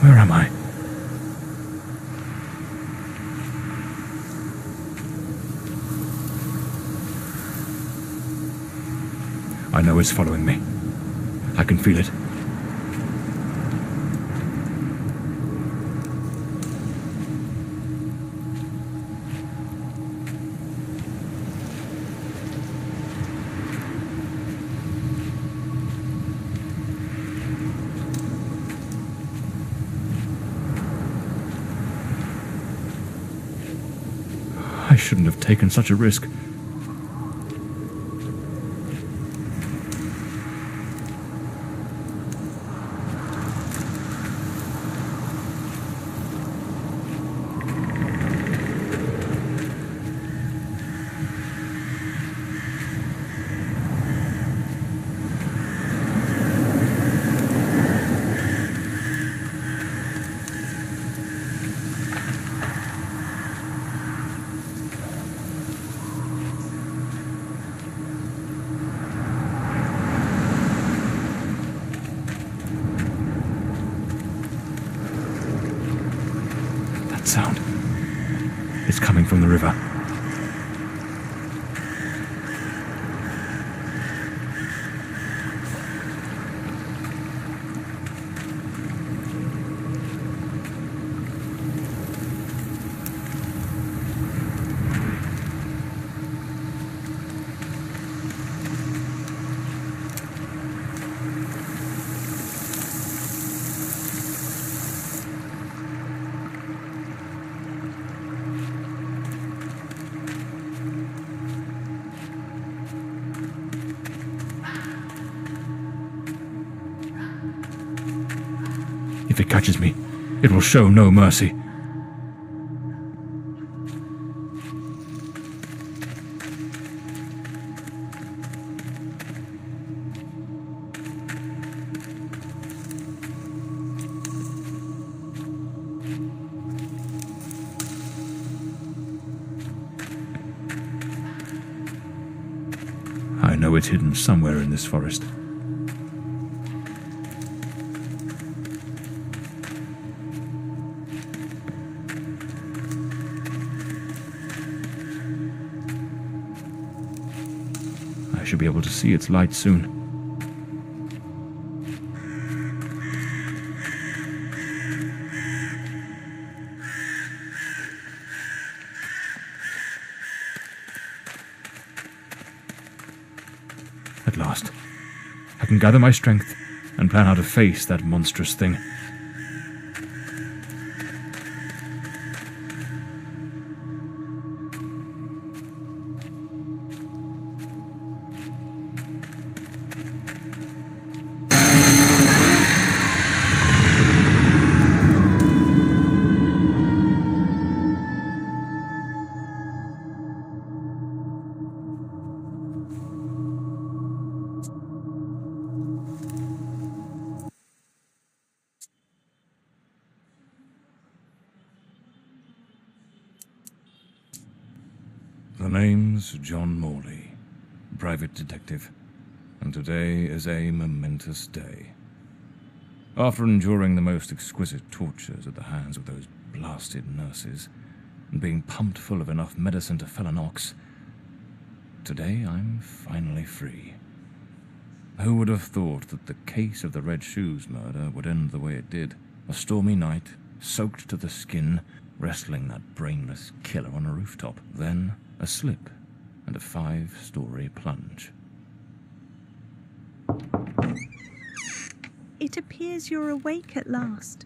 Where am I? I know it's following me. I can feel it. I shouldn't have taken such a risk. Sound. It's coming from the river. If it catches me, it will show no mercy. I know it's hidden somewhere in this forest. I should be able to see its light soon. At last, I can gather my strength and plan how to face that monstrous thing. The name's John Morley, private detective, and today is a momentous day. After enduring the most exquisite tortures at the hands of those blasted nurses, and being pumped full of enough medicine to fell an ox, today I'm finally free. Who would have thought that the case of the Red Shoes murder would end the way it did? A stormy night, soaked to the skin, wrestling that brainless killer on a rooftop. Then a slip and a 5-story plunge. It appears you're awake at last.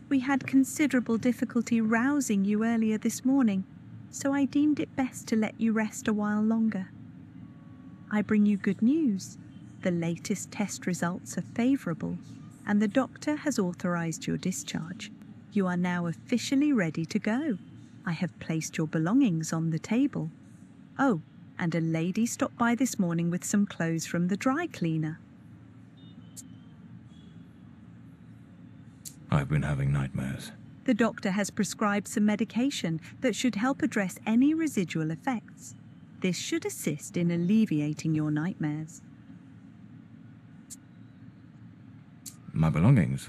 We had considerable difficulty rousing you earlier this morning, so I deemed it best to let you rest a while longer. I bring you good news. The latest test results are favourable, and the doctor has authorised your discharge. You are now officially ready to go. I have placed your belongings on the table. Oh, and a lady stopped by this morning with some clothes from the dry cleaner. I've been having nightmares. The doctor has prescribed some medication that should help address any residual effects. This should assist in alleviating your nightmares. My belongings?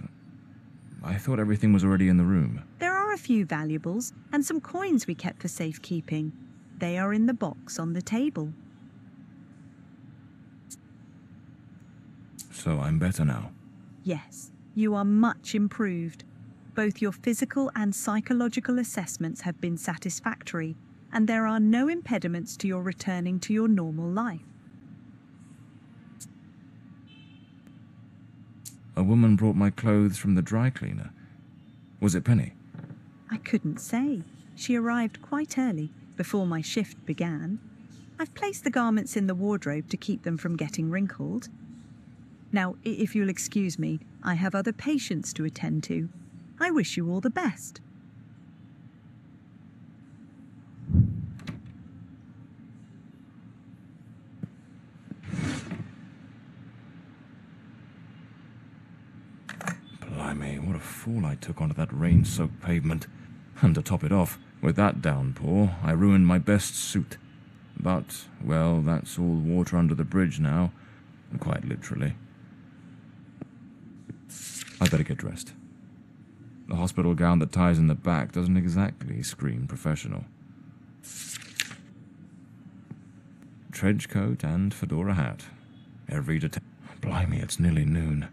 I thought everything was already in the room. There are a few valuables and some coins we kept for safekeeping. They are in the box on the table. So I'm better now. Yes, you are much improved. Both your physical and psychological assessments have been satisfactory, and there are no impediments to your returning to your normal life. A woman brought my clothes from the dry cleaner. Was it Penny? I couldn't say. She arrived quite early, before my shift began. I've placed the garments in the wardrobe to keep them from getting wrinkled. Now, if you'll excuse me, I have other patients to attend to. I wish you all the best. Blimey, what a fool I took onto that rain-soaked pavement. And to top it off, with that downpour, I ruined my best suit. But, well, that's all water under the bridge now, quite literally. I'd better get dressed. The hospital gown that ties in the back doesn't exactly scream professional. Trench coat and fedora hat. Every detail. Blimey, it's nearly noon.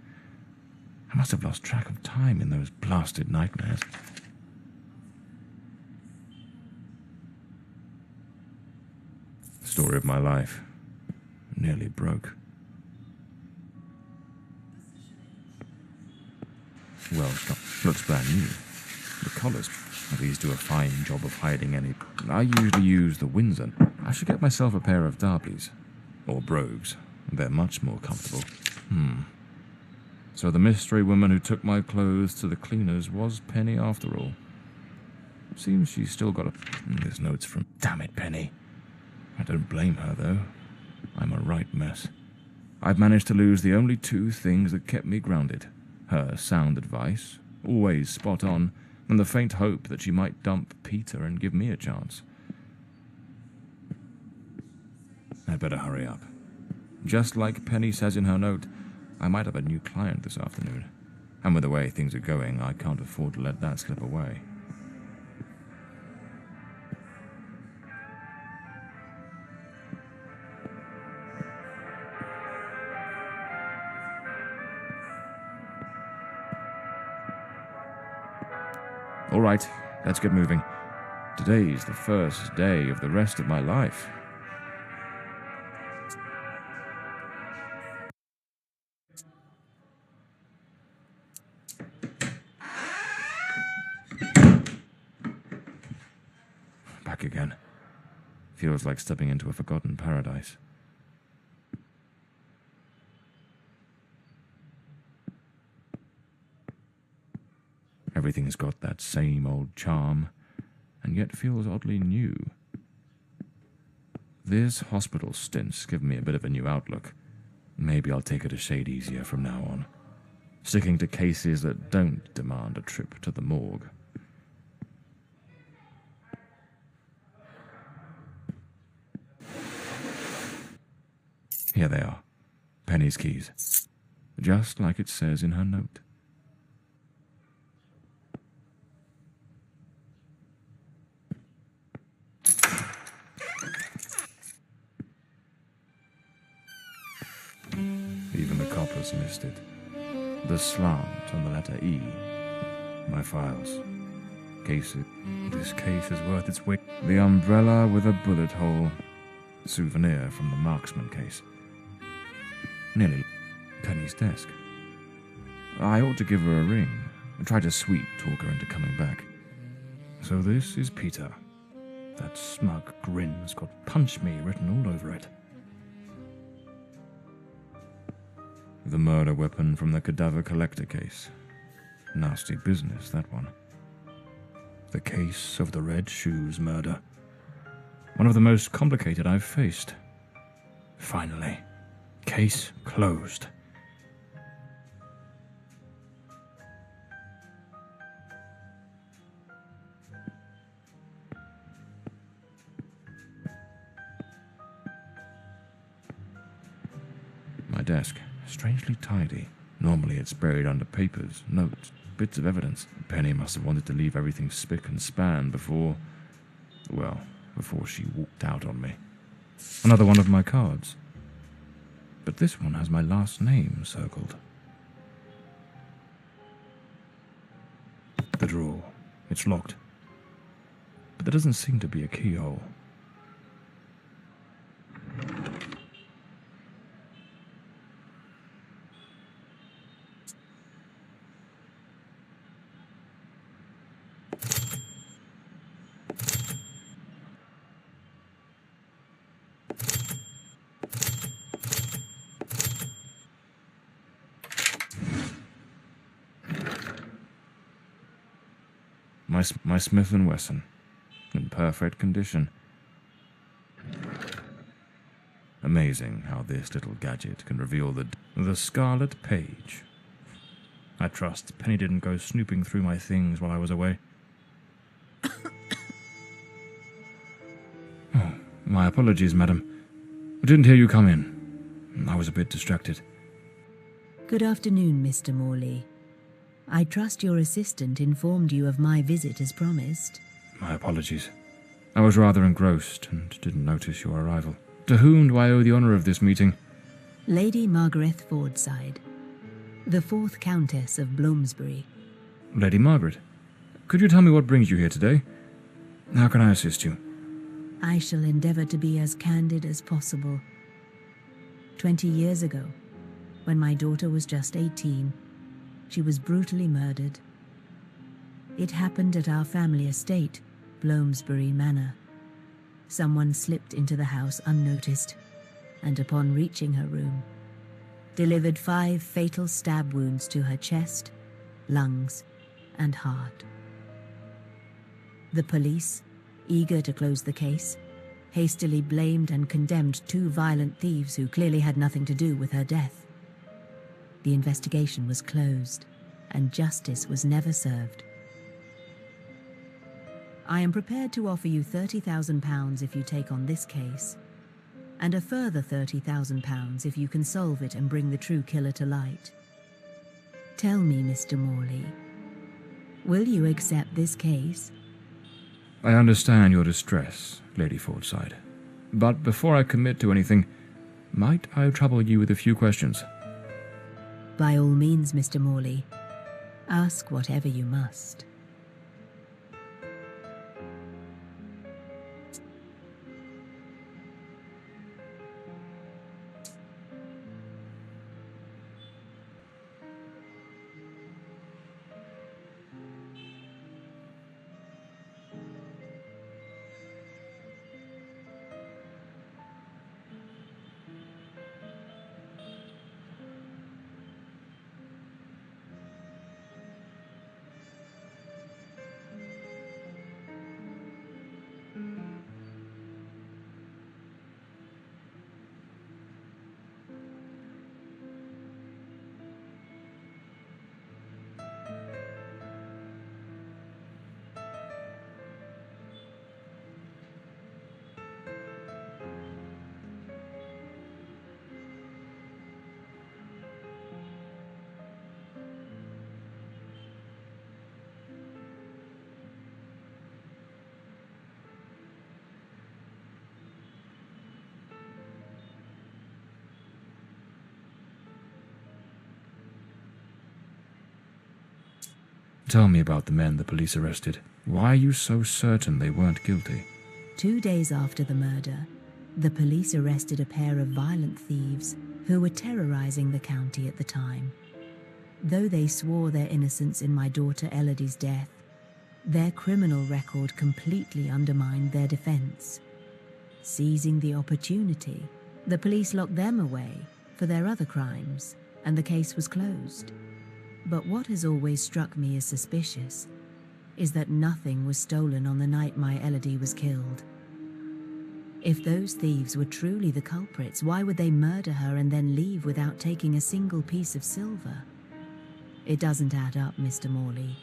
I must have lost track of time in those blasted nightmares. Story of my life. Nearly broke. Well, looks brand new. The collars, these do a fine job of hiding any... I usually use the Windsor. I should get myself a pair of Derbies. Or brogues. They're much more comfortable. So the mystery woman who took my clothes to the cleaners was Penny after all. Seems she's still got a... There's notes from... Damn it, Penny. I don't blame her, though. I'm a right mess. I've managed to lose the only two things that kept me grounded. Her sound advice, always spot on, and the faint hope that she might dump Peter and give me a chance. I'd better hurry up. Just like Penny says in her note, I might have a new client this afternoon. And with the way things are going, I can't afford to let that slip away. All right, let's get moving. Today's the first day of the rest of my life. Back again. Feels like stepping into a forgotten paradise. Everything's got that same old charm, and yet feels oddly new. This hospital stint's given me a bit of a new outlook. Maybe I'll take it a shade easier from now on, sticking to cases that don't demand a trip to the morgue. Here they are, Penny's keys, just like it says in her note. Even the coppers missed it. The slant on the letter E. My files. This case is worth its weight. The umbrella with a bullet hole. Souvenir from the marksman case. Nearly Penny's desk. I ought to give her a ring and try to sweet talk her into coming back. So this is Peter. That smug grin's got "punch me" written all over it. The murder weapon from the cadaver collector case. Nasty business, that one. The case of the red shoes murder. One of the most complicated I've faced. Finally, case closed. My desk, strangely tidy. Normally it's buried under papers, notes, bits of evidence. Penny must have wanted to leave everything spick and span before she walked out on me. Another one of my cards. But this one has my last name circled. The drawer. It's locked. But there doesn't seem to be a keyhole. My Smith & Wesson, in perfect condition. Amazing how this little gadget can reveal the scarlet page. I trust Penny didn't go snooping through my things while I was away. Oh, my apologies, madam. I didn't hear you come in. I was a bit distracted. Good afternoon, Mr. Morley. I trust your assistant informed you of my visit as promised. My apologies. I was rather engrossed and didn't notice your arrival. To whom do I owe the honour of this meeting? Lady Margaret Fordside, the 4th Countess of Bloomsbury. Lady Margaret, could you tell me what brings you here today? How can I assist you? I shall endeavour to be as candid as possible. 20 years ago, when my daughter was just 18, she was brutally murdered. It happened at our family estate, Bloomsbury Manor. Someone slipped into the house unnoticed, and upon reaching her room, delivered 5 fatal stab wounds to her chest, lungs, and heart. The police, eager to close the case, hastily blamed and condemned 2 violent thieves who clearly had nothing to do with her death. The investigation was closed, and justice was never served. I am prepared to offer you £30,000 if you take on this case, and a further £30,000 if you can solve it and bring the true killer to light. Tell me, Mr. Morley, will you accept this case? I understand your distress, Lady Fordside. But before I commit to anything, might I trouble you with a few questions? By all means, Mr. Morley. Ask whatever you must. Tell me about the men the police arrested. Why are you so certain they weren't guilty? 2 days after the murder, the police arrested a pair of violent thieves who were terrorizing the county at the time. Though they swore their innocence in my daughter Elodie's death, their criminal record completely undermined their defense. Seizing the opportunity, the police locked them away for their other crimes, and the case was closed. But what has always struck me as suspicious is that nothing was stolen on the night my Elodie was killed. If those thieves were truly the culprits, why would they murder her and then leave without taking a single piece of silver? It doesn't add up, Mr. Morley.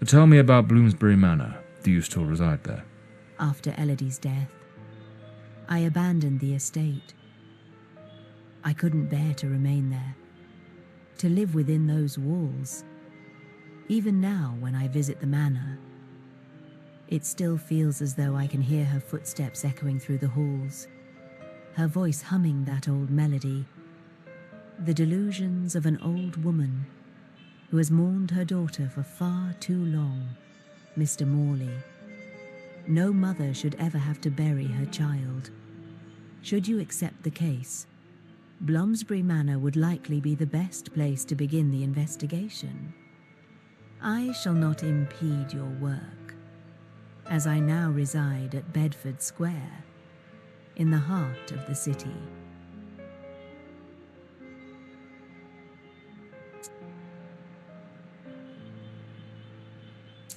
Tell me about Bloomsbury Manor. Do you still reside there? After Elodie's death, I abandoned the estate. I couldn't bear to remain there, to live within those walls. Even now, when I visit the manor, it still feels as though I can hear her footsteps echoing through the halls, her voice humming that old melody, the delusions of an old woman who has mourned her daughter for far too long, Mr. Morley. No mother should ever have to bury her child. Should you accept the case, Bloomsbury Manor would likely be the best place to begin the investigation. I shall not impede your work, as I now reside at Bedford Square, in the heart of the city.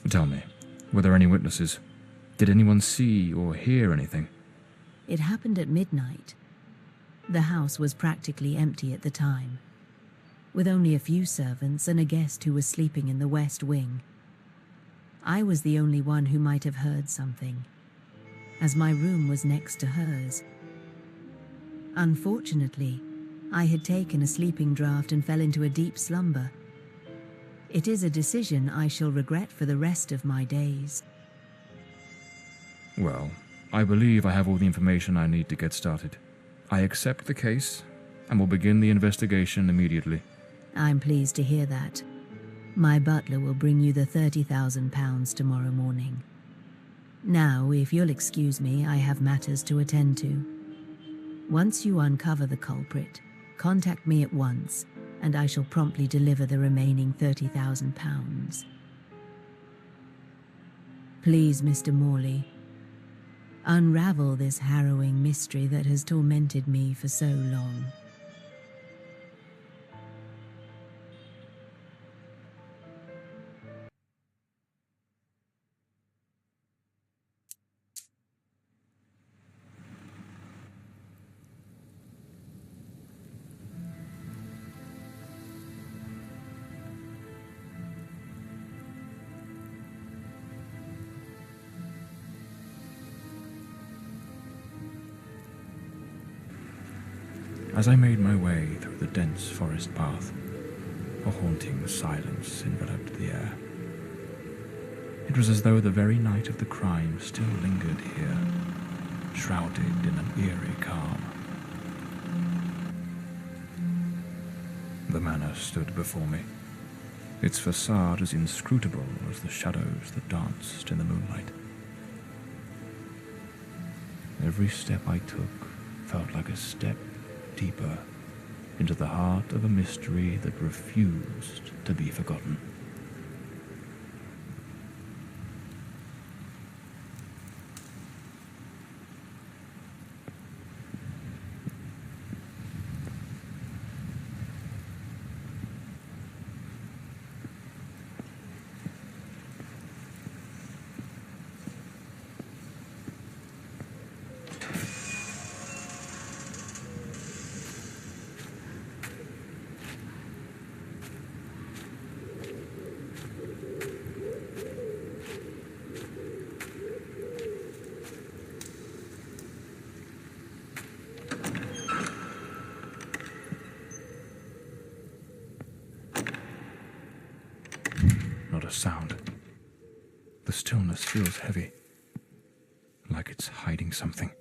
Tell me, were there any witnesses? Did anyone see or hear anything? It happened at midnight. The house was practically empty at the time, with only a few servants and a guest who was sleeping in the west wing. I was the only one who might have heard something, as my room was next to hers. Unfortunately, I had taken a sleeping draught and fell into a deep slumber. It is a decision I shall regret for the rest of my days. Well, I believe I have all the information I need to get started. I accept the case and will begin the investigation immediately. I'm pleased to hear that. My butler will bring you the £30,000 tomorrow morning. Now, if you'll excuse me, I have matters to attend to. Once you uncover the culprit, contact me at once, and I shall promptly deliver the remaining £30,000. Please, Mr. Morley, unravel this harrowing mystery that has tormented me for so long. As I made my way through the dense forest path, a haunting silence enveloped the air. It was as though the very night of the crime still lingered here, shrouded in an eerie calm. The manor stood before me, its facade as inscrutable as the shadows that danced in the moonlight. Every step I took felt like a step deeper into the heart of a mystery that refused to be forgotten. Not a sound. The stillness feels heavy, like it's hiding something.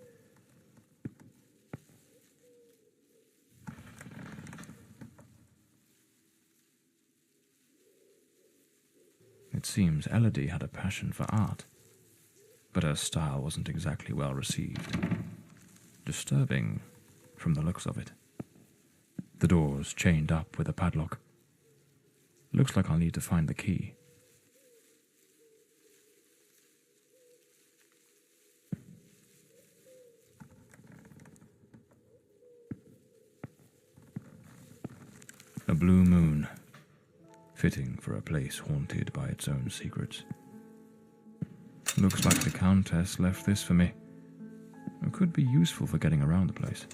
It seems Elodie had a passion for art, but her style wasn't exactly well received. Disturbing from the looks of it. The door's chained up with a padlock. Looks like I'll need to find the key. A blue moon, fitting for a place haunted by its own secrets. Looks like the countess left this for me. It could be useful for getting around the place.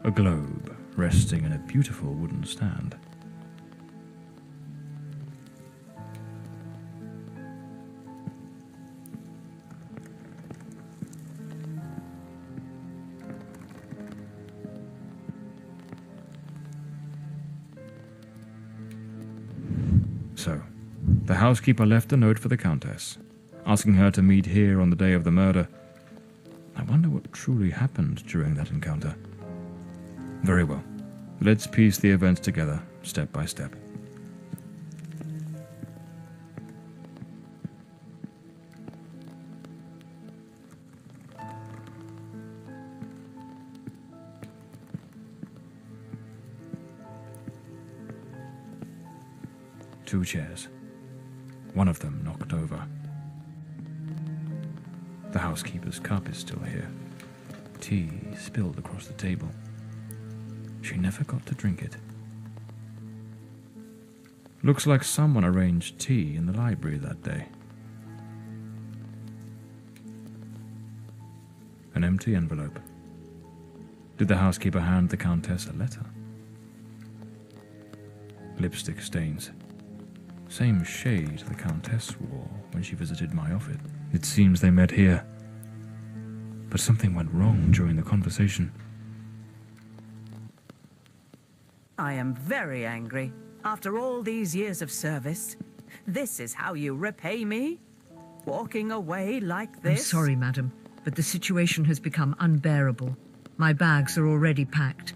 a globe resting in a beautiful wooden stand. So, the housekeeper left a note for the countess, asking her to meet here on the day of the murder. I wonder what truly happened during that encounter. Very well. Let's piece the events together, step by step. Two chairs. One of them knocked over. The housekeeper's cup is still here. Tea spilled across the table. She never got to drink it. Looks like someone arranged tea in the library that day. An empty envelope. Did the housekeeper hand the countess a letter? Lipstick stains. Same shade the countess wore when she visited my office. It seems they met here. But something went wrong during the conversation. I am very angry. After all these years of service, this is how you repay me? Walking away like this? I'm sorry, madam, but the situation has become unbearable. My bags are already packed.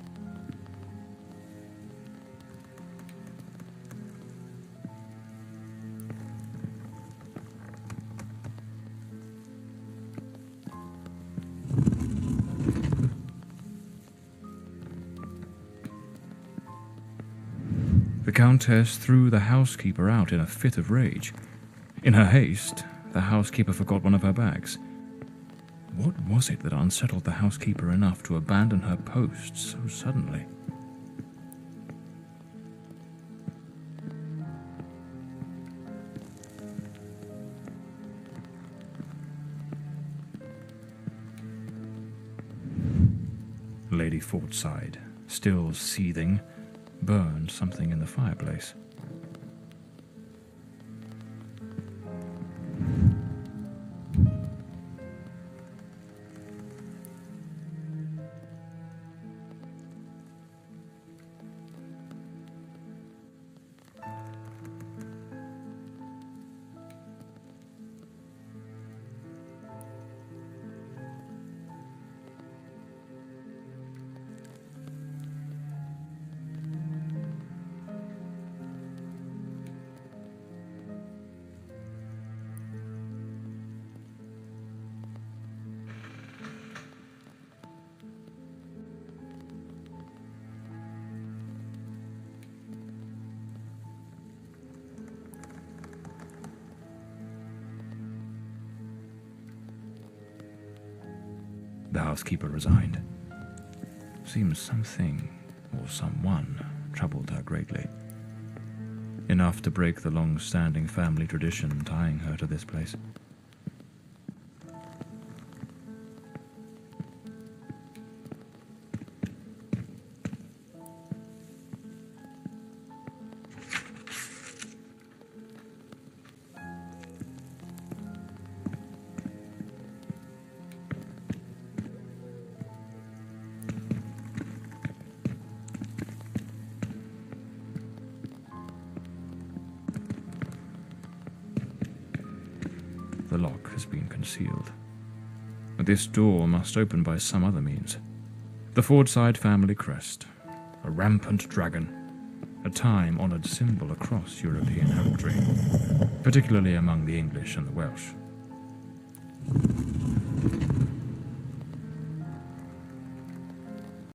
The countess threw the housekeeper out in a fit of rage. In her haste, the housekeeper forgot one of her bags. What was it that unsettled the housekeeper enough to abandon her post so suddenly? Lady Fordside, still seething, burned something in the fireplace. The housekeeper resigned. Seems something, or someone, troubled her greatly. Enough to break the long-standing family tradition tying her to this place. The lock has been concealed. But this door must open by some other means. The Fordside family crest, a rampant dragon, a time-honoured symbol across European heraldry, particularly among the English and the Welsh.